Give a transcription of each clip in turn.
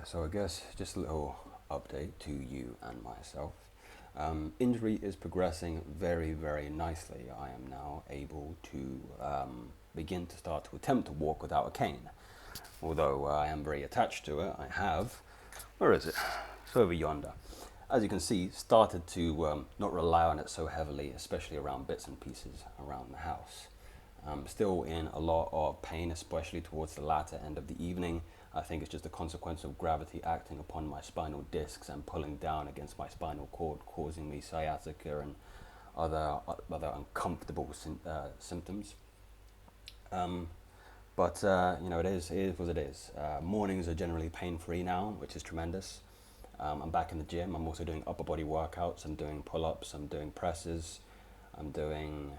So I guess just a little update to you and myself. Injury is progressing very, very nicely. I am now able to begin to start to attempt to walk without a cane. Although I am very attached to it, I have, where is it? It's over yonder. As you can see, started to not rely on it so heavily, especially around bits and pieces around the house. Still in a lot of pain, especially towards the latter end of the evening. I think it's just a consequence of gravity acting upon my spinal discs and pulling down against my spinal cord, causing me sciatica and other uncomfortable symptoms. But it is what it is. Mornings are generally pain-free now, which is tremendous. I'm back in the gym. I'm also doing upper body workouts. I'm doing pull-ups. I'm doing presses. I'm doing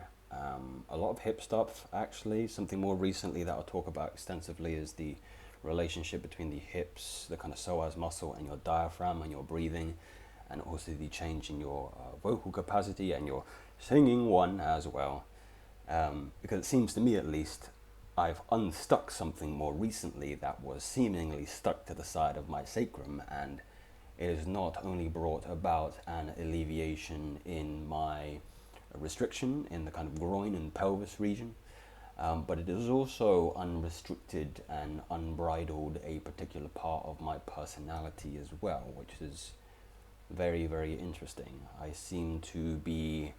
a lot of hip stuff, actually. Something more recently that I'll talk about extensively is the relationship between the hips, the kind of psoas muscle, and your diaphragm and your breathing, and also the change in your vocal capacity and your singing one as well. Because it seems to me, at least, I've unstuck something more recently that was seemingly stuck to the side of my sacrum, and it has not only brought about an alleviation in my restriction in the kind of groin and pelvis region, but it has also unrestricted and unbridled a particular part of my personality as well, which is very, very interesting. I seem to be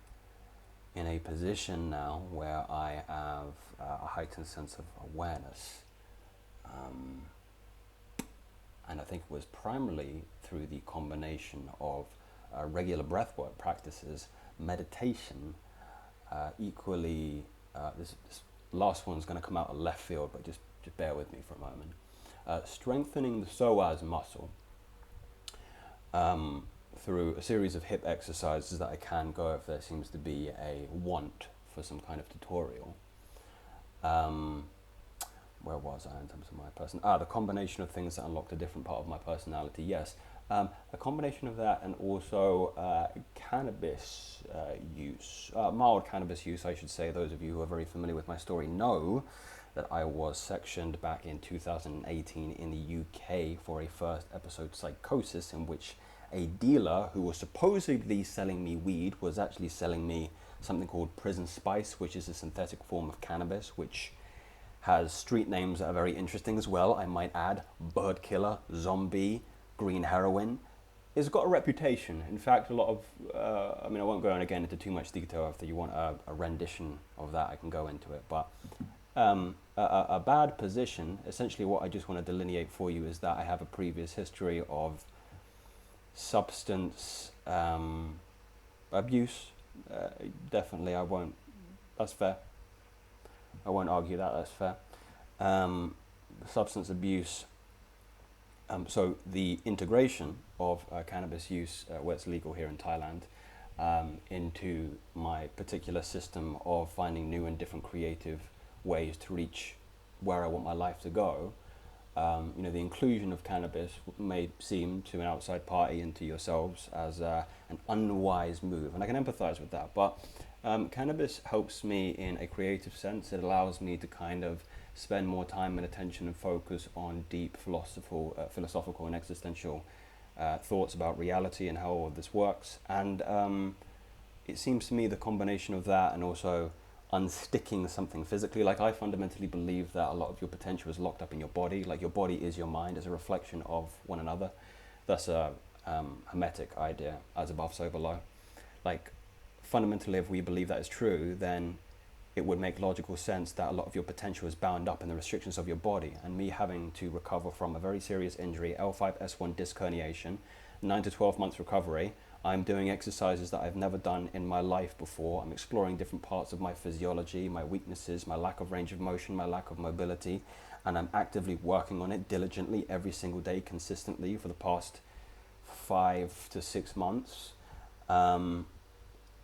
in a position now where I have a heightened sense of awareness. And I think it was primarily through the combination of regular breathwork practices, meditation, equally, this last one's going to come out of left field, but just bear with me for a moment. Strengthening the psoas muscle through a series of hip exercises that I can go if there seems to be a want for some kind of tutorial. Where was I in terms of my person? The combination of things that unlocked a different part of my personality, yes. A combination of that and also cannabis use, mild cannabis use, I should say. Those of you who are very familiar with my story know that I was sectioned back in 2018 in the UK for a first episode psychosis in which a dealer who was supposedly selling me weed was actually selling me something called prison spice, which is a synthetic form of cannabis, which has street names that are very interesting as well, I might add. Bird killer, zombie, green heroin. It's got a reputation. In fact, a lot of, I won't go on again into too much detail. If you want a rendition of that, I can go into it. But a bad position, essentially what I just want to delineate for you is that I have a previous history of substance abuse. Definitely, that's fair. I won't argue that, that's fair. Substance abuse. So the integration of cannabis use, where it's legal here in Thailand, into my particular system of finding new and different creative ways to reach where I want my life to go. The inclusion of cannabis may seem to an outside party and to yourselves as an unwise move, and I can empathize with that, but cannabis helps me in a creative sense. It allows me to kind of spend more time and attention and focus on deep philosophical and existential thoughts about reality and how all of this works. And it seems to me the combination of that and also unsticking something physically, like I fundamentally believe that a lot of your potential is locked up in your body, like your body is your mind, as a reflection of one another. That's a hermetic idea, as above, so below. Like, fundamentally, if we believe that is true, then it would make logical sense that a lot of your potential is bound up in the restrictions of your body. And me having to recover from a very serious injury, L5-S1 disc herniation, 9 to 12 months recovery, I'm doing exercises that I've never done in my life before. I'm exploring different parts of my physiology, my weaknesses, my lack of range of motion, my lack of mobility, and I'm actively working on it diligently every single day, consistently for the past 5 to 6 months.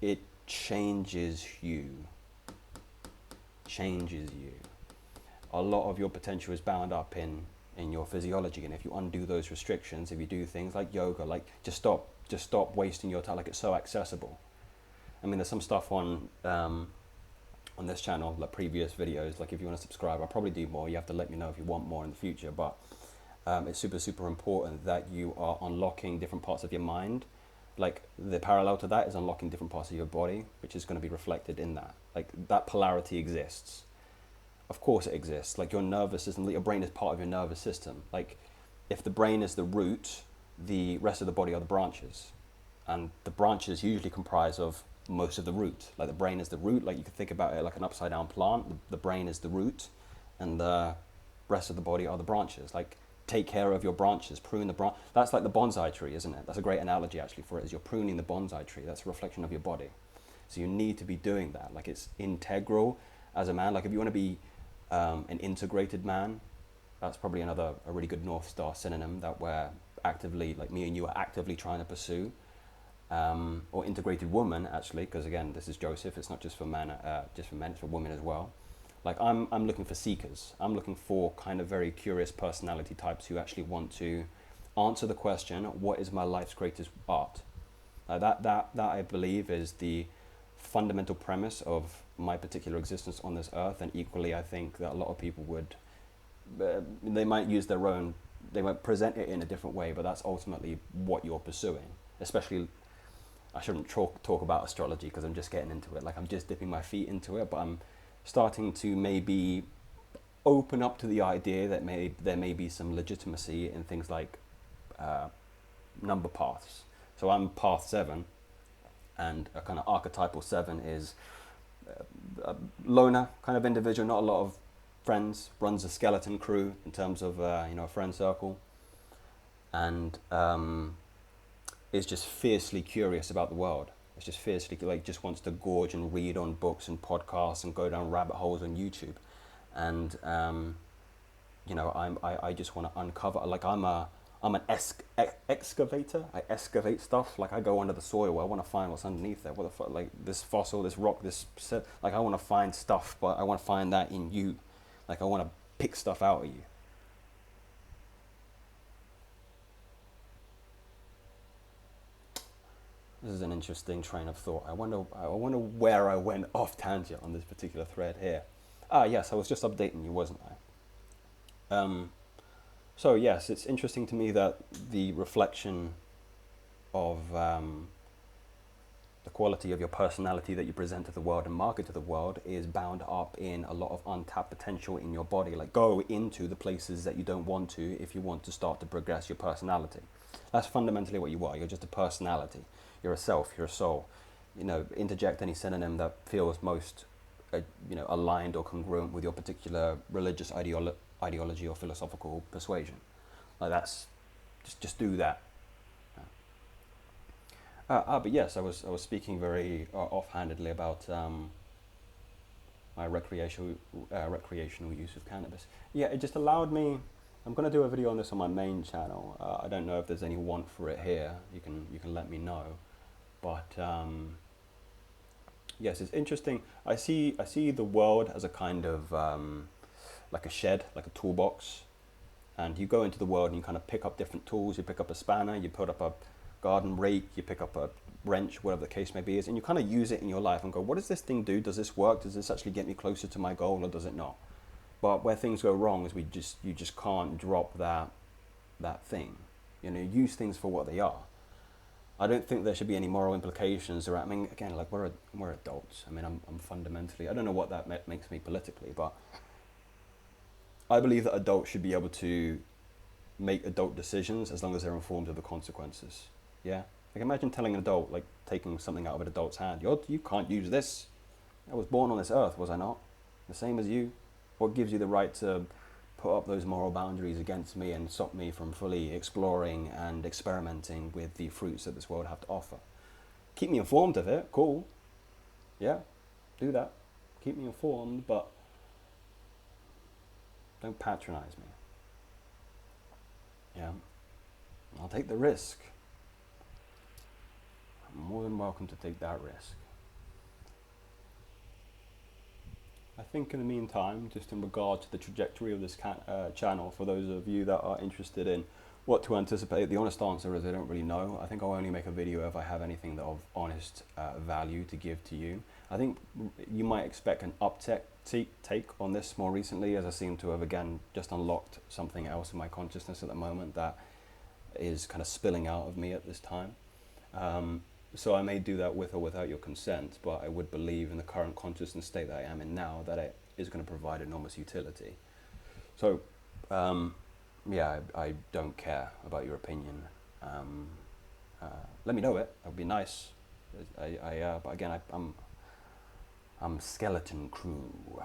It changes you. A lot of your potential is bound up in your physiology, and if you undo those restrictions, if you do things like yoga, like just stop wasting your time, like it's so accessible. I mean, there's some stuff on this channel, like previous videos, like if you want to subscribe, I'll probably do more. You have to let me know if you want more in the future, but it's super, super important that you are unlocking different parts of your mind. Like the parallel to that is unlocking different parts of your body, which is going to be reflected in that. Like that polarity exists. Of course it exists. Like your nervous system, your brain is part of your nervous system. Like if the brain is the root, the rest of the body are the branches. And the branches usually comprise of most of the root. Like the brain is the root, like you could think about it like an upside down plant. The brain is the root and the rest of the body are the branches. Like take care of your branches, prune the branch. That's like the bonsai tree, isn't it? That's a great analogy actually for it, is you're pruning the bonsai tree. That's a reflection of your body. So you need to be doing that. Like it's integral as a man. Like if you want to be an integrated man, that's probably a really good North Star synonym that we're actively, like me and you are actively trying to pursue. Or integrated woman actually, because again, this is Joseph. It's not just for men, it's for women as well. Like I'm looking for seekers. I'm looking for kind of very curious personality types who actually want to answer the question, what is my life's greatest art? That I believe is the fundamental premise of my particular existence on this earth. And equally, I think that a lot of people would, they might use their own, they might present it in a different way, but that's ultimately what you're pursuing. Especially, I shouldn't talk about astrology because I'm just getting into it. Like I'm just dipping my feet into it, but I'm starting to maybe open up to the idea that there may be some legitimacy in things like number paths. So I'm path 7, and a kind of archetypal 7 is a loner kind of individual, not a lot of friends, runs a skeleton crew in terms of a friend circle, and is just fiercely curious about the world. It's just fiercely, like, just wants to gorge and read on books and podcasts and go down rabbit holes on YouTube. And I just want to uncover. Like I'm an excavator. I excavate stuff. Like I go under the soil. I want to find what's underneath there. What the fuck? Like this fossil, this rock, like I want to find stuff, but I want to find that in you. Like I want to pick stuff out of you. This is an interesting train of thought. I wonder where I went off tangent on this particular thread here. Ah, yes, I was just updating you, wasn't I? So yes, it's interesting to me that the reflection of the quality of your personality that you present to the world and market to the world is bound up in a lot of untapped potential in your body. Like go into the places that you don't want to if you want to start to progress your personality. That's fundamentally what you are. You're just a personality. You're a self. You're a soul. Interject any synonym that feels most aligned or congruent with your particular religious ideology or philosophical persuasion. Like that's just do that. But yes, I was speaking very offhandedly about my recreational use of cannabis. Yeah, it just allowed me. I'm going to do a video on this on my main channel. I don't know if there's any want for it here. You can let me know. But yes, it's interesting. I see the world as a kind of like a shed, like a toolbox, and you go into the world and you kind of pick up different tools. You pick up a spanner, you put up a garden rake, you pick up a wrench, whatever the case may be, and you kind of use it in your life and go, what does this thing do? Does this work? Does this actually get me closer to my goal, or does it not? But where things go wrong is you just can't drop that thing. Use things for what they are. I don't think there should be any moral implications around. I mean, again, like we're adults. I mean, I'm fundamentally. I don't know what that makes me politically, but I believe that adults should be able to make adult decisions as long as they're informed of the consequences. Yeah. Like imagine telling an adult, like taking something out of an adult's hand. You can't use this. I was born on this earth, was I not? The same as you. What gives you the right to put up those moral boundaries against me and stop me from fully exploring and experimenting with the fruits that this world have to offer? Keep me informed of it, cool. Yeah, do that. Keep me informed, but don't patronize me. Yeah, I'll take the risk. I'm more than welcome to take that risk. I think in the meantime, just in regard to the trajectory of this channel, for those of you that are interested in what to anticipate, the honest answer is I don't really know. I think I'll only make a video if I have anything of honest value to give to you. I think you might expect an uptake take on this more recently, as I seem to have again just unlocked something else in my consciousness at the moment that is kind of spilling out of me at this time. So I may do that with or without your consent, but I would believe in the current consciousness state that I am in now that it is going to provide enormous utility. So, yeah, I don't care about your opinion. Let me know it. That would be nice. But again, I'm skeleton crew.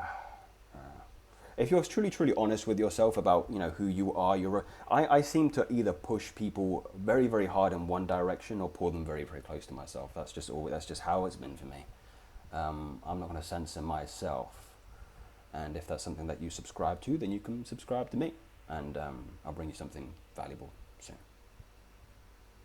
If you're truly honest with yourself about who you are, I seem to either push people very hard in one direction or pull them very close to myself. That's just how it's been for me. I'm not going to censor myself, and if that's something that you subscribe to, then you can subscribe to me, and I'll bring you something valuable.